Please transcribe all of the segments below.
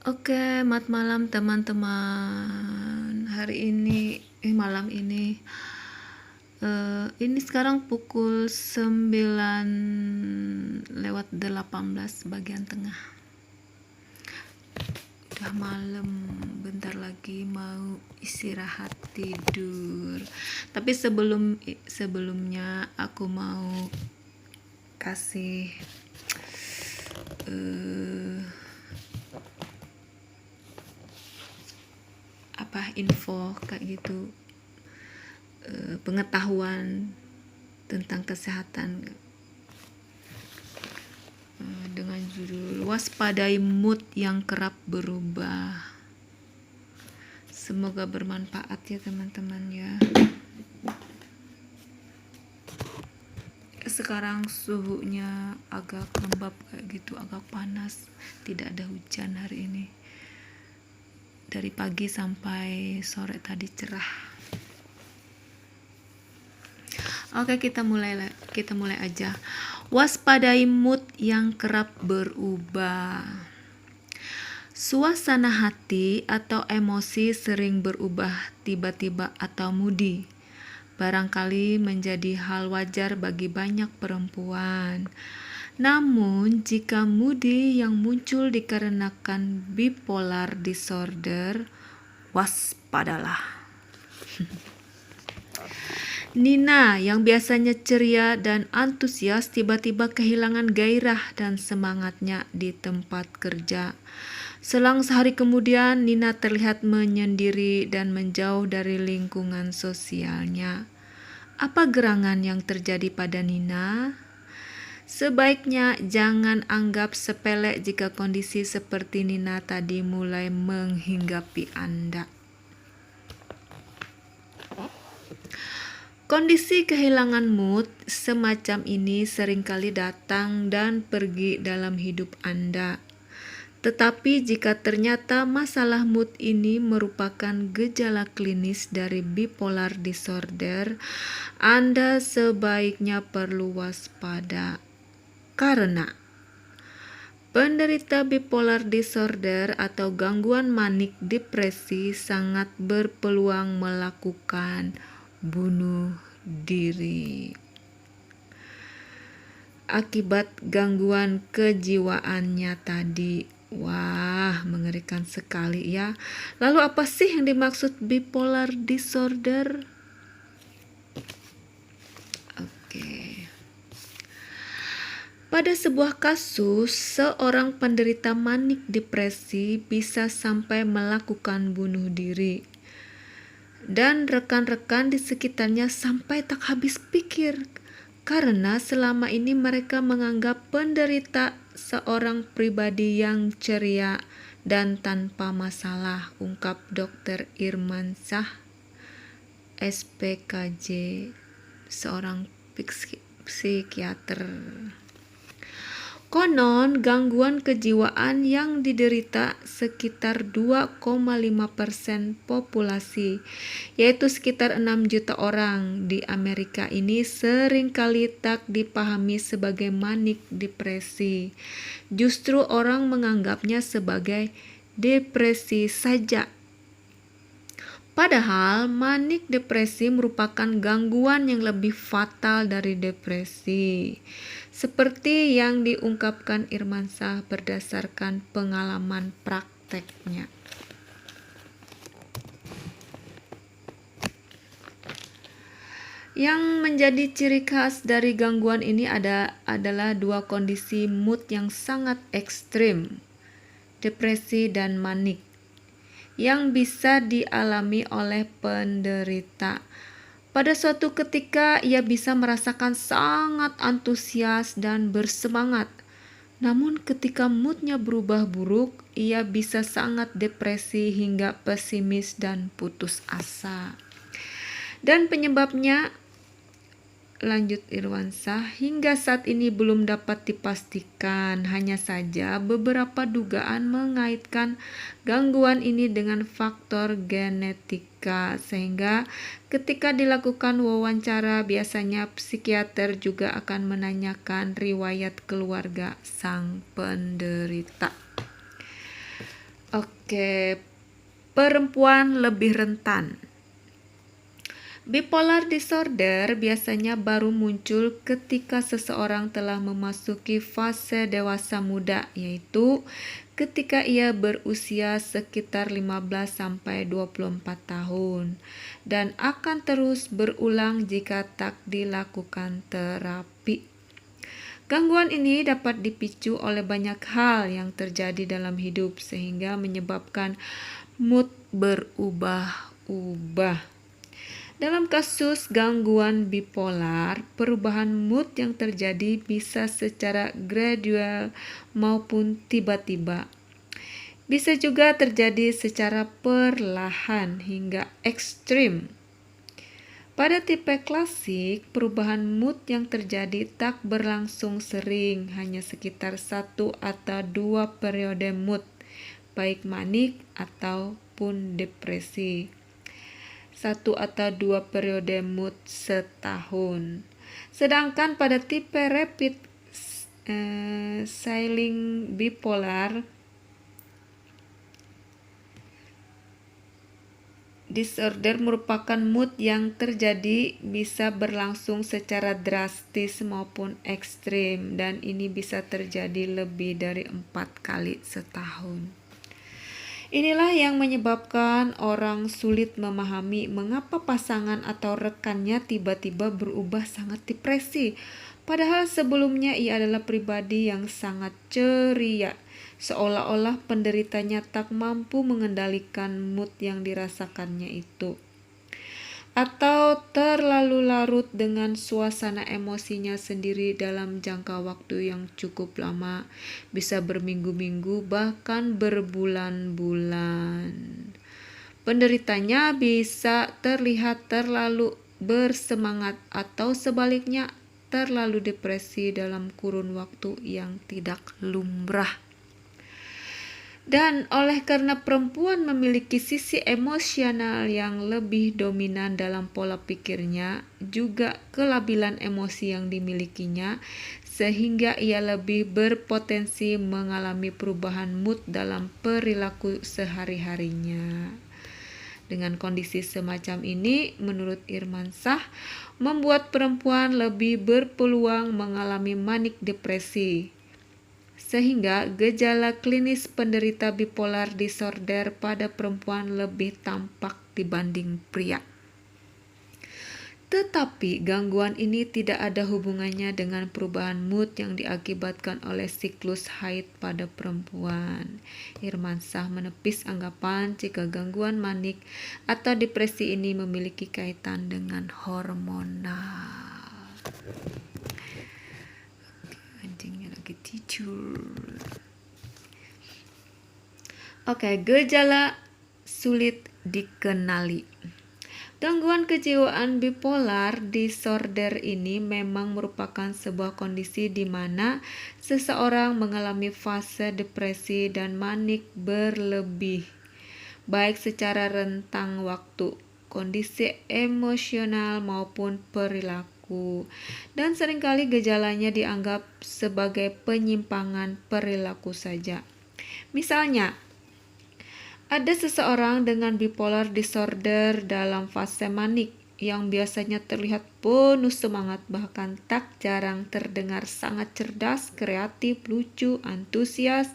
Oke, selamat malam teman-teman. Malam ini sekarang pukul 9:18 bagian tengah. Udah malam, bentar lagi mau istirahat tidur. Tapi sebelumnya aku mau kasih info kayak gitu, pengetahuan tentang kesehatan dengan judul waspadai mood yang kerap berubah. Semoga bermanfaat ya teman-teman ya. Sekarang suhunya agak lembab kayak gitu, agak panas, tidak ada hujan hari ini. Dari pagi sampai sore tadi cerah. Oke, kita mulai aja. Waspadai mood yang kerap berubah. Suasana hati atau emosi sering berubah tiba-tiba atau moody. Barangkali menjadi hal wajar bagi banyak perempuan. Namun, jika moody yang muncul dikarenakan bipolar disorder, waspadalah. Nina yang biasanya ceria dan antusias tiba-tiba kehilangan gairah dan semangatnya di tempat kerja. Selang sehari kemudian, Nina terlihat menyendiri dan menjauh dari lingkungan sosialnya. Apa gerangan yang terjadi pada Nina? Sebaiknya jangan anggap sepele jika kondisi seperti Nina tadi mulai menghinggapi Anda. Kondisi kehilangan mood semacam ini seringkali datang dan pergi dalam hidup Anda. Tetapi jika ternyata masalah mood ini merupakan gejala klinis dari bipolar disorder, Anda sebaiknya perlu waspada. Karena penderita bipolar disorder atau gangguan manik depresi sangat berpeluang melakukan bunuh diri akibat gangguan kejiwaannya tadi. Wah, mengerikan sekali ya. Lalu apa sih yang dimaksud bipolar disorder? Oke. Pada sebuah kasus, seorang penderita manik depresi bisa sampai melakukan bunuh diri. Dan rekan-rekan di sekitarnya sampai tak habis pikir karena selama ini mereka menganggap penderita seorang pribadi yang ceria dan tanpa masalah, ungkap Dr. Irmansyah, SPKJ, seorang psikiater. Konon, gangguan kejiwaan yang diderita sekitar 2,5% populasi, yaitu sekitar 6 juta orang di Amerika ini seringkali tak dipahami sebagai manik depresi. Justru orang menganggapnya sebagai depresi saja. Padahal manik depresi merupakan gangguan yang lebih fatal dari depresi. Seperti yang diungkapkan Irmansyah berdasarkan pengalaman prakteknya. Yang menjadi ciri khas dari gangguan ini adalah dua kondisi mood yang sangat ekstrim, depresi dan manik, yang bisa dialami oleh penderita. Pada suatu ketika ia bisa merasakan sangat antusias dan bersemangat. Namun ketika moodnya berubah buruk, ia bisa sangat depresi hingga pesimis dan putus asa. Dan penyebabnya, lanjut Irwansyah, hingga saat ini belum dapat dipastikan. Hanya saja beberapa dugaan mengaitkan gangguan ini dengan faktor genetika, sehingga ketika dilakukan wawancara biasanya psikiater juga akan menanyakan riwayat keluarga sang penderita. Oke, perempuan lebih rentan. Bipolar disorder biasanya baru muncul ketika seseorang telah memasuki fase dewasa muda, yaitu ketika ia berusia sekitar 15-24 tahun, dan akan terus berulang jika tak dilakukan terapi. Gangguan ini dapat dipicu oleh banyak hal yang terjadi dalam hidup sehingga menyebabkan mood berubah-ubah. Dalam kasus gangguan bipolar, perubahan mood yang terjadi bisa secara gradual maupun tiba-tiba. Bisa juga terjadi secara perlahan hingga ekstrim. Pada tipe klasik, perubahan mood yang terjadi tak berlangsung sering, hanya sekitar 1 atau 2 periode mood, baik manik ataupun depresi. 1 atau 2 periode mood setahun. Sedangkan pada tipe rapid cycling bipolar disorder merupakan mood yang terjadi bisa berlangsung secara drastis maupun ekstrim, dan ini bisa terjadi lebih dari 4 kali setahun. Inilah yang menyebabkan orang sulit memahami mengapa pasangan atau rekannya tiba-tiba berubah sangat depresi, padahal sebelumnya ia adalah pribadi yang sangat ceria, seolah-olah penderitanya tak mampu mengendalikan mood yang dirasakannya itu, atau terlalu larut dengan suasana emosinya sendiri dalam jangka waktu yang cukup lama, bisa berminggu-minggu bahkan berbulan-bulan. Penderitanya bisa terlihat terlalu bersemangat atau sebaliknya terlalu depresi dalam kurun waktu yang tidak lumrah. Dan oleh karena perempuan memiliki sisi emosional yang lebih dominan dalam pola pikirnya, juga kelabilan emosi yang dimilikinya, sehingga ia lebih berpotensi mengalami perubahan mood dalam perilaku sehari-harinya. Dengan kondisi semacam ini, menurut Irmansyah, membuat perempuan lebih berpeluang mengalami manik depresi, sehingga gejala klinis penderita bipolar disorder pada perempuan lebih tampak dibanding pria. Tetapi gangguan ini tidak ada hubungannya dengan perubahan mood yang diakibatkan oleh siklus haid pada perempuan. Irmansyah menepis anggapan jika gangguan manik atau depresi ini memiliki kaitan dengan hormonal. Anjingnya lagi tidur. Oke, gejala sulit dikenali. Gangguan kejiwaan bipolar disorder ini memang merupakan sebuah kondisi di mana seseorang mengalami fase depresi dan manik berlebih, baik secara rentang waktu, kondisi emosional maupun perilaku, dan seringkali gejalanya dianggap sebagai penyimpangan perilaku saja. Misalnya, ada seseorang dengan bipolar disorder dalam fase manik yang biasanya terlihat penuh semangat, bahkan tak jarang terdengar sangat cerdas, kreatif, lucu, antusias,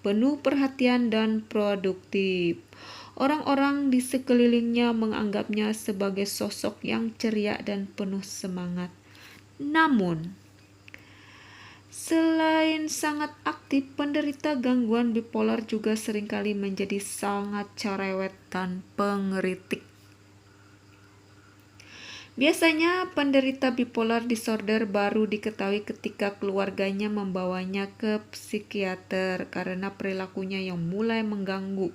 penuh perhatian, dan produktif. Orang-orang di sekelilingnya menganggapnya sebagai sosok yang ceria dan penuh semangat. Namun, selain sangat aktif, penderita gangguan bipolar juga seringkali menjadi sangat cerewet dan pengeritik. Biasanya penderita bipolar disorder baru diketahui ketika keluarganya membawanya ke psikiater karena perilakunya yang mulai mengganggu.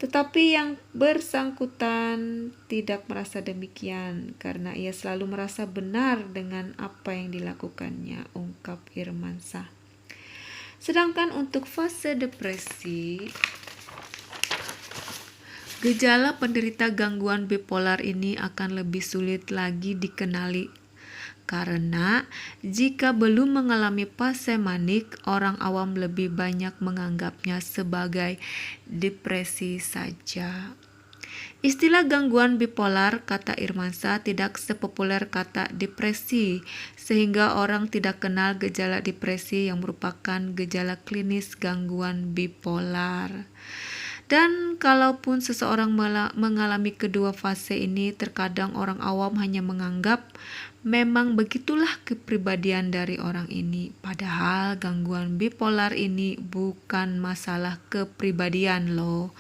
Tetapi yang bersangkutan tidak merasa demikian karena ia selalu merasa benar dengan apa yang dilakukannya, ungkap Irmansyah. Sedangkan untuk fase depresi, gejala penderita gangguan bipolar ini akan lebih sulit lagi dikenali Karena jika belum mengalami fase manik, orang awam lebih banyak menganggapnya sebagai depresi saja. Istilah gangguan bipolar, kata Irmansyah, tidak sepopuler kata depresi, sehingga orang tidak kenal gejala depresi yang merupakan gejala klinis gangguan bipolar. Dan kalaupun seseorang mengalami kedua fase ini, terkadang orang awam hanya menganggap memang begitulah kepribadian dari orang ini. Padahal gangguan bipolar ini bukan masalah kepribadian loh,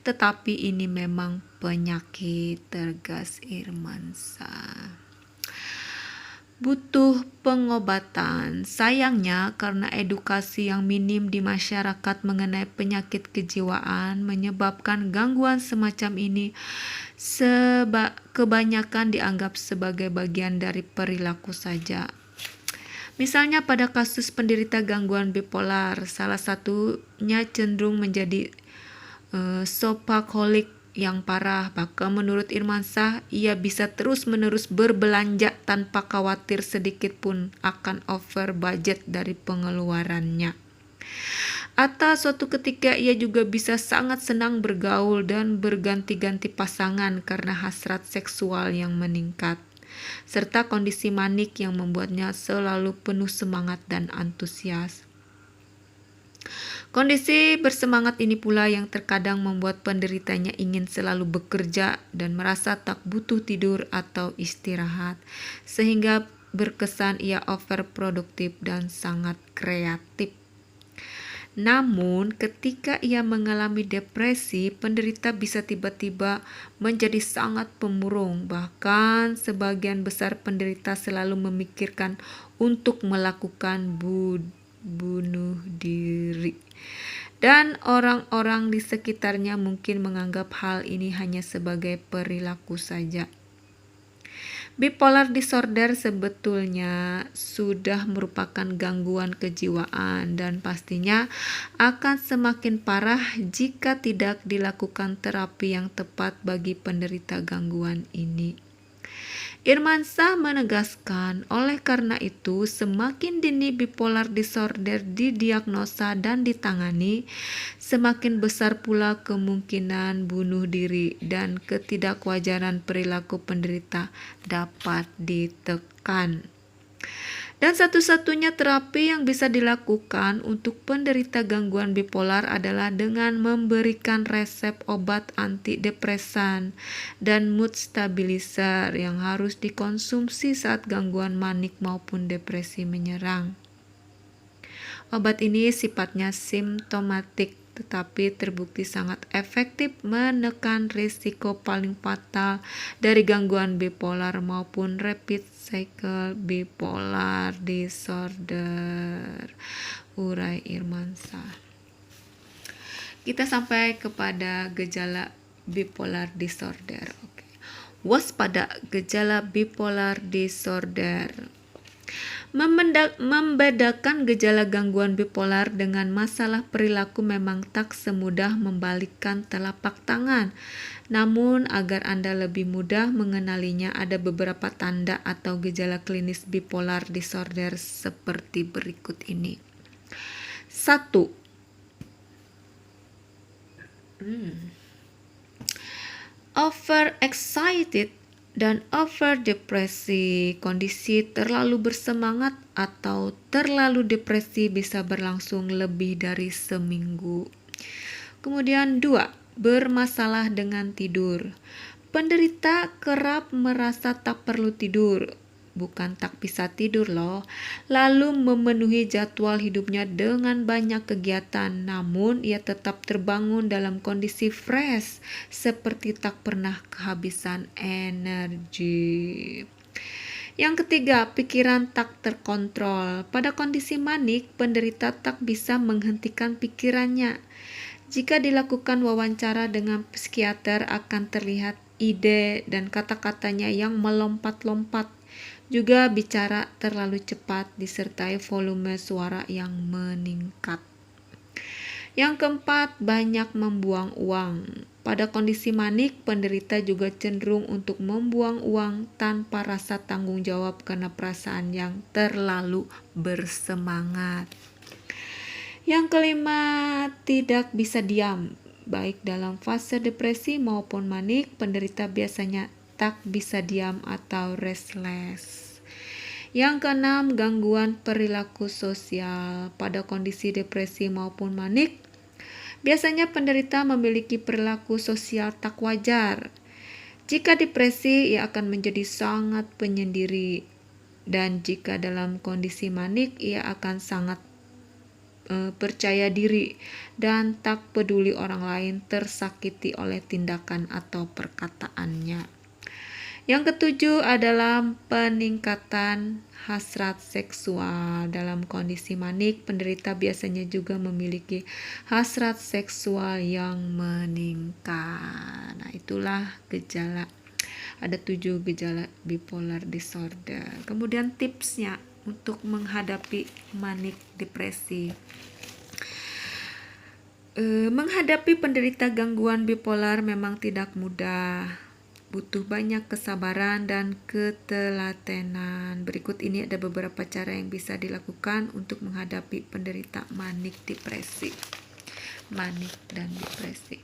tetapi ini memang penyakit, tegas Irmansyah. Butuh pengobatan. Sayangnya, karena edukasi yang minim di masyarakat mengenai penyakit kejiwaan menyebabkan gangguan semacam ini kebanyakan dianggap sebagai bagian dari perilaku saja. Misalnya pada kasus penderita gangguan bipolar, salah satunya cenderung menjadi shopaholic yang parah. Bahkan menurut Irmansyah, ia bisa terus-menerus berbelanja tanpa khawatir sedikit pun akan over budget dari pengeluarannya. Atau suatu ketika ia juga bisa sangat senang bergaul dan berganti-ganti pasangan karena hasrat seksual yang meningkat, serta kondisi manik yang membuatnya selalu penuh semangat dan antusias. Kondisi bersemangat ini pula yang terkadang membuat penderitanya ingin selalu bekerja dan merasa tak butuh tidur atau istirahat, sehingga berkesan ia overproduktif dan sangat kreatif. Namun, ketika ia mengalami depresi, penderita bisa tiba-tiba menjadi sangat pemurung. Bahkan sebagian besar penderita selalu memikirkan untuk melakukan bunuh diri. Dan orang-orang di sekitarnya mungkin menganggap hal ini hanya sebagai perilaku saja. Bipolar disorder sebetulnya sudah merupakan gangguan kejiwaan dan pastinya akan semakin parah jika tidak dilakukan terapi yang tepat bagi penderita gangguan ini. Irmansyah menegaskan, oleh karena itu semakin dini bipolar disorder didiagnosa dan ditangani, semakin besar pula kemungkinan bunuh diri dan ketidakwajaran perilaku penderita dapat ditekan. Dan satu-satunya terapi yang bisa dilakukan untuk penderita gangguan bipolar adalah dengan memberikan resep obat antidepresan dan mood stabilizer yang harus dikonsumsi saat gangguan manik maupun depresi menyerang. Obat ini sifatnya simptomatik, tetapi terbukti sangat efektif menekan risiko paling fatal dari gangguan bipolar maupun rapid cycle bipolar disorder, urai Irmansyah. Kita sampai kepada gejala bipolar disorder. Waspada gejala bipolar disorder. Membedakan gejala gangguan bipolar dengan masalah perilaku memang tak semudah membalikkan telapak tangan. Namun agar Anda lebih mudah mengenalinya, ada beberapa tanda atau gejala klinis bipolar disorder seperti berikut ini. 1. Overexcited dan overdepresi. Kondisi terlalu bersemangat atau terlalu depresi bisa berlangsung lebih dari seminggu. Kemudian 2, bermasalah dengan tidur. Penderita kerap merasa tak perlu tidur, bukan tak bisa tidur loh, lalu memenuhi jadwal hidupnya dengan banyak kegiatan, namun ia tetap terbangun dalam kondisi fresh, seperti tak pernah kehabisan energi. Yang ketiga, pikiran tak terkontrol. Pada kondisi manik, penderita tak bisa menghentikan pikirannya. Jika dilakukan wawancara dengan psikiater, akan terlihat ide dan kata-katanya yang melompat-lompat. Juga bicara terlalu cepat disertai volume suara yang meningkat. Yang keempat, banyak membuang uang. Pada kondisi manik, penderita juga cenderung untuk membuang uang tanpa rasa tanggung jawab karena perasaan yang terlalu bersemangat. Yang kelima, tidak bisa diam. Baik dalam fase depresi maupun manik, penderita biasanya tak bisa diam atau restless. Yang keenam, gangguan perilaku sosial. Pada kondisi depresi maupun manik, biasanya penderita memiliki perilaku sosial tak wajar. Jika depresi, ia akan menjadi sangat penyendiri. Dan jika dalam kondisi manik, ia akan sangat percaya diri dan tak peduli orang lain tersakiti oleh tindakan atau perkataannya. Yang ketujuh adalah peningkatan hasrat seksual. Dalam kondisi manik, penderita biasanya juga memiliki hasrat seksual yang meningkat. Nah, itulah gejala. Ada 7 gejala bipolar disorder. Kemudian tipsnya untuk menghadapi manik depresi. Menghadapi penderita gangguan bipolar memang tidak mudah. Butuh banyak kesabaran dan ketelatenan. Berikut ini ada beberapa cara yang bisa dilakukan untuk menghadapi penderita manik depresi. Manik dan depresi.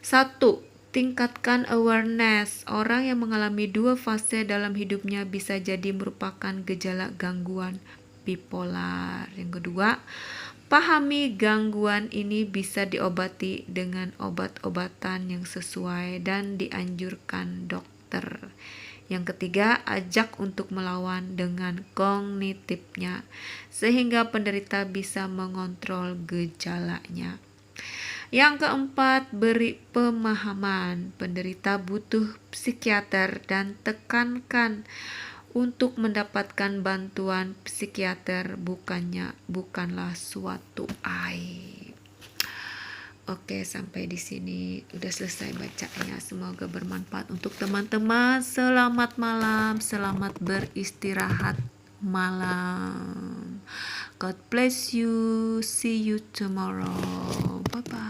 1. Tingkatkan awareness. Orang yang mengalami 2 fase dalam hidupnya bisa jadi merupakan gejala gangguan bipolar. Yang kedua, pahami gangguan ini bisa diobati dengan obat-obatan yang sesuai dan dianjurkan dokter. Yang ketiga, ajak untuk melawan dengan kognitifnya sehingga penderita bisa mengontrol gejalanya. Yang keempat, beri pemahaman. Penderita butuh psikiater dan tekankan untuk mendapatkan bantuan psikiater bukanlah suatu aib. Oke, sampai di sini udah selesai bacanya. Semoga bermanfaat untuk teman-teman. Selamat malam, selamat beristirahat malam. God bless you. See you tomorrow. Bye bye.